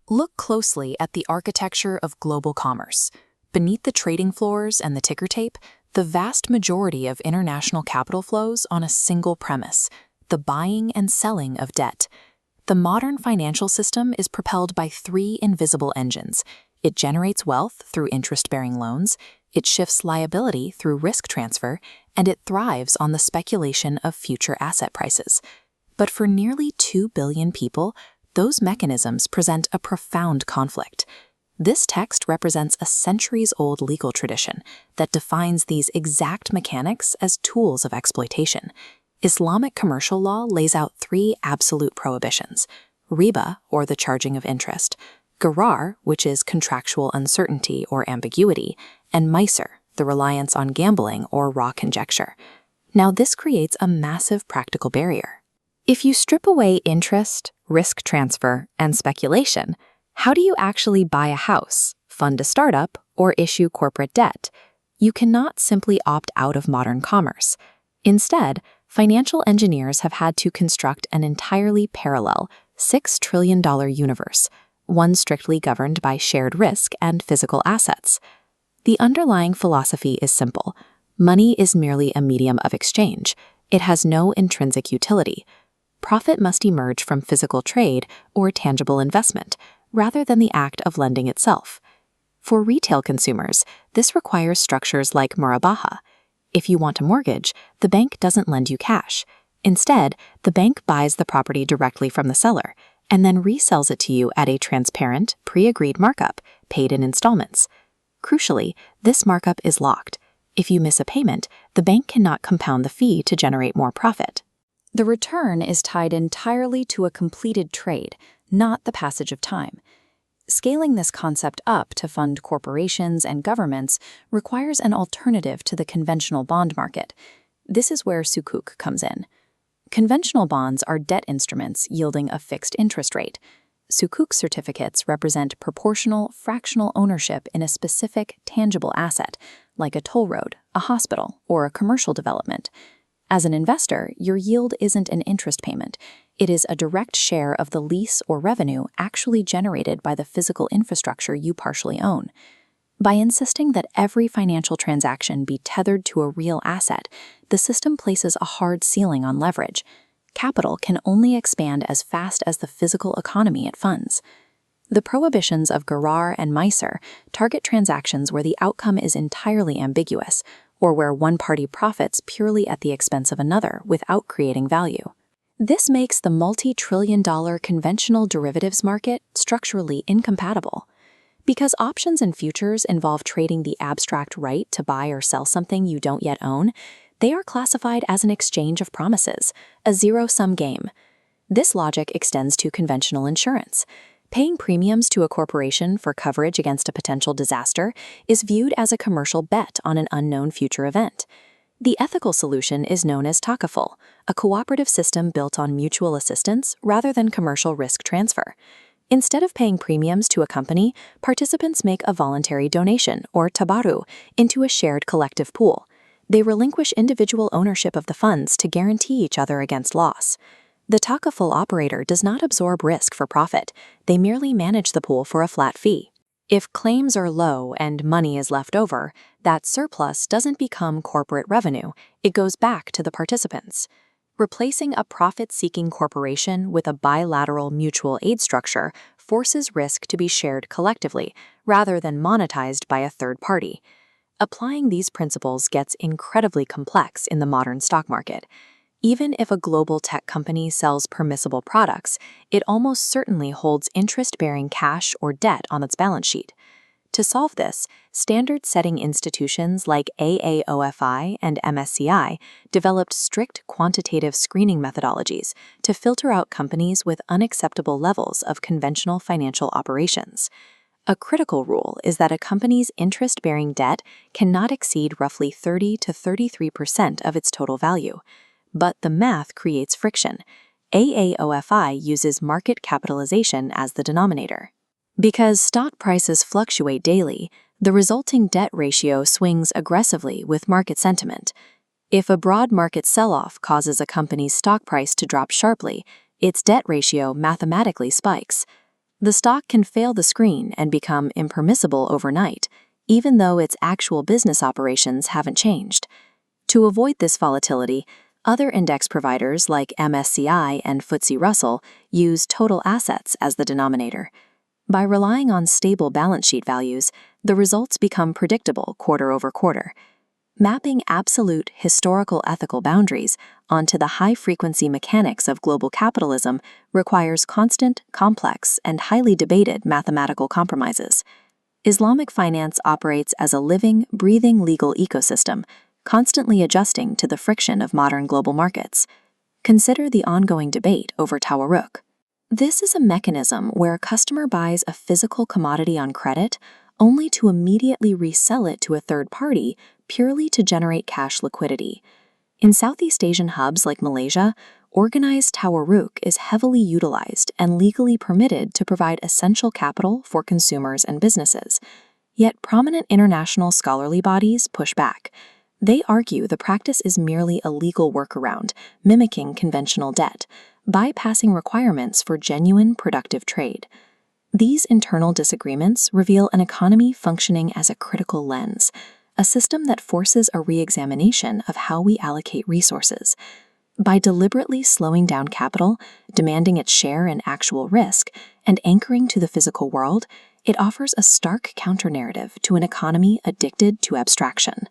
Look closely at the architecture of global commerce. Beneath the trading floors and the ticker tape, the vast majority of international capital flows on a single premise: the buying and selling of debt. The modern financial system is propelled by three invisible engines. It generates wealth through interest-bearing loans, it shifts liability through risk transfer, and it thrives on the speculation of future asset prices. But for nearly 2 billion people, those mechanisms present a profound conflict. This text represents a centuries-old legal tradition that defines these exact mechanics as tools of exploitation. Islamic commercial law lays out three absolute prohibitions: riba, or the charging of interest; gharar, which is contractual uncertainty or ambiguity; and maisir, the reliance on gambling or raw conjecture. Now, this creates a massive practical barrier. If you strip away interest, risk transfer, and speculation, how do you actually buy a house, fund a startup, or issue corporate debt? You cannot simply opt out of modern commerce. Instead, financial engineers have had to construct an entirely parallel $6 trillion universe, one strictly governed by shared risk and physical assets. The underlying philosophy is simple. Money is merely a medium of exchange. It has no intrinsic utility. Profit must emerge from physical trade or tangible investment, rather than the act of lending itself. For retail consumers, this requires structures like murabaha. If you want a mortgage, the bank doesn't lend you cash. Instead, the bank buys the property directly from the seller and then resells it to you at a transparent, pre-agreed markup, paid in installments. Crucially, this markup is locked. If you miss a payment, the bank cannot compound the fee to generate more profit. The return is tied entirely to a completed trade, not the passage of time. Scaling this concept up to fund corporations and governments requires an alternative to the conventional bond market. This is where sukuk comes in. Conventional bonds are debt instruments yielding a fixed interest rate. Sukuk certificates represent proportional, fractional ownership in a specific, tangible asset, like a toll road, a hospital, or a commercial development. As an investor, your yield isn't an interest payment. It is a direct share of the lease or revenue actually generated by the physical infrastructure you partially own. By insisting that every financial transaction be tethered to a real asset, the system places a hard ceiling on leverage. Capital can only expand as fast as the physical economy it funds. The prohibitions of gharar and maisir target transactions where the outcome is entirely ambiguous, or where one party profits purely at the expense of another without creating value. This makes the multi-trillion-dollar conventional derivatives market structurally incompatible. Because options and futures involve trading the abstract right to buy or sell something you don't yet own, they are classified as an exchange of promises, a zero-sum game. This logic extends to conventional insurance. Paying premiums to a corporation for coverage against a potential disaster is viewed as a commercial bet on an unknown future event. The ethical solution is known as takaful, a cooperative system built on mutual assistance rather than commercial risk transfer. Instead of paying premiums to a company, participants make a voluntary donation, or tabaru, into a shared collective pool. They relinquish individual ownership of the funds to guarantee each other against loss. The takaful operator does not absorb risk for profit. They merely manage the pool for a flat fee. If claims are low and money is left over, that surplus doesn't become corporate revenue. It goes back to the participants. Replacing a profit-seeking corporation with a bilateral mutual aid structure forces risk to be shared collectively, rather than monetized by a third party. Applying these principles gets incredibly complex in the modern stock market. Even if a global tech company sells permissible products, it almost certainly holds interest-bearing cash or debt on its balance sheet. To solve this, standard-setting institutions like AAOFI and MSCI developed strict quantitative screening methodologies to filter out companies with unacceptable levels of conventional financial operations. A critical rule is that a company's interest-bearing debt cannot exceed roughly 30 to 33% of its total value. But the math creates friction. AAOFI uses market capitalization as the denominator. Because stock prices fluctuate daily, the resulting debt ratio swings aggressively with market sentiment. If a broad market sell-off causes a company's stock price to drop sharply, its debt ratio mathematically spikes. The stock can fail the screen and become impermissible overnight, even though its actual business operations haven't changed. To avoid this volatility, other index providers like MSCI and FTSE Russell use total assets as the denominator. By relying on stable balance sheet values, the results become predictable quarter over quarter. Mapping absolute historical ethical boundaries onto the high-frequency mechanics of global capitalism requires constant, complex, and highly debated mathematical compromises. Islamic finance operates as a living, breathing legal ecosystem, constantly adjusting to the friction of modern global markets. Consider the ongoing debate over tawarruk. This is a mechanism where a customer buys a physical commodity on credit only to immediately resell it to a third party purely to generate cash liquidity. In Southeast Asian hubs like Malaysia, organized tawarruk is heavily utilized and legally permitted to provide essential capital for consumers and businesses. Yet prominent international scholarly bodies push back. They argue the practice is merely a legal workaround, mimicking conventional debt, bypassing requirements for genuine productive trade. These internal disagreements reveal an economy functioning as a critical lens, a system that forces a re-examination of how we allocate resources. By deliberately slowing down capital, demanding its share in actual risk, and anchoring to the physical world, it offers a stark counter-narrative to an economy addicted to abstraction.